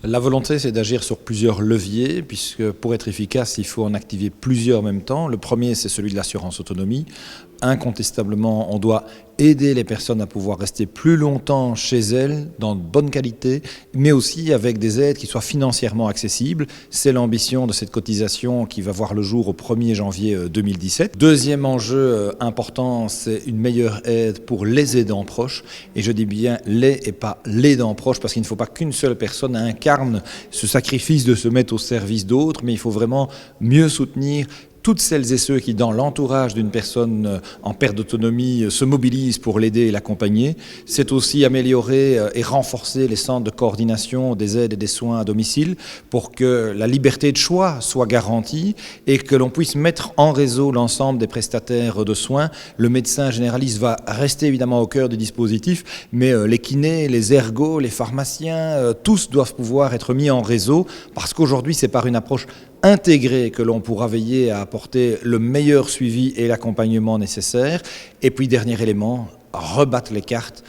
La volonté, c'est d'agir sur plusieurs leviers, puisque pour être efficace, il faut en activer plusieurs en même temps. Le premier, c'est celui de l'assurance autonomie. Incontestablement, on doit aider les personnes à pouvoir rester plus longtemps chez elles, dans de bonne qualité, mais aussi avec des aides qui soient financièrement accessibles. C'est l'ambition de cette cotisation qui va voir le jour au 1er janvier 2017. Deuxième enjeu important, c'est une meilleure aide pour les aidants proches. Et je dis bien les et pas l'aidant proche, parce qu'il ne faut pas qu'une seule personne incarne ce sacrifice de se mettre au service d'autres, mais il faut vraiment mieux soutenir toutes celles et ceux qui, dans l'entourage d'une personne en perte d'autonomie, se mobilisent pour l'aider et l'accompagner. C'est aussi améliorer et renforcer les centres de coordination des aides et des soins à domicile pour que la liberté de choix soit garantie et que l'on puisse mettre en réseau l'ensemble des prestataires de soins. Le médecin généraliste va rester évidemment au cœur du dispositif, mais les kinés, les ergos, les pharmaciens, tous doivent pouvoir être mis en réseau parce qu'aujourd'hui, c'est par une approche intégrée que l'on pourra veiller à apporter le meilleur suivi et l'accompagnement nécessaire. Et puis, dernier élément, rebattre les cartes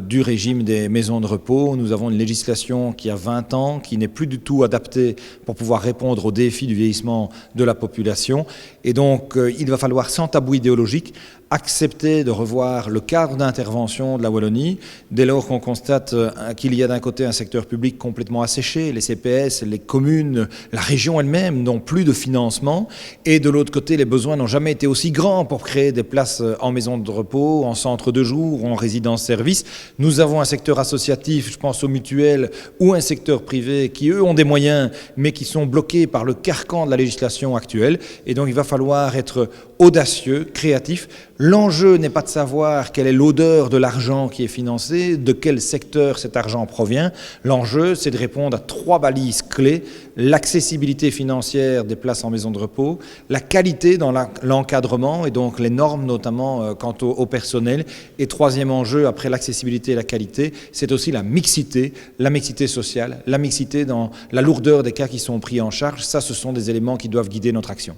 du régime des maisons de repos. Nous avons une législation qui a 20 ans, qui n'est plus du tout adaptée pour pouvoir répondre aux défis du vieillissement de la population. Et donc, il va falloir, sans tabou idéologique, accepter de revoir le cadre d'intervention de la Wallonie, dès lors qu'on constate qu'il y a d'un côté un secteur public complètement asséché, les CPS, les communes, la région elle-même n'ont plus de financement, et de l'autre côté, les besoins n'ont jamais été aussi grands pour créer des places en maison de repos, en centre de jour, en résidence-service. Nous avons un secteur associatif, je pense aux mutuelles, ou un secteur privé qui, eux, ont des moyens, mais qui sont bloqués par le carcan de la législation actuelle, et donc il va falloir être audacieux, créatif. L'enjeu n'est pas de savoir quelle est l'odeur de l'argent qui est financé, de quel secteur cet argent provient. L'enjeu, c'est de répondre à 3 balises clés: l'accessibilité financière des places en maison de repos, la qualité dans l'encadrement et donc les normes notamment quant au personnel. Et troisième enjeu, après l'accessibilité et la qualité, c'est aussi la mixité sociale, la mixité dans la lourdeur des cas qui sont pris en charge. Ça, ce sont des éléments qui doivent guider notre action.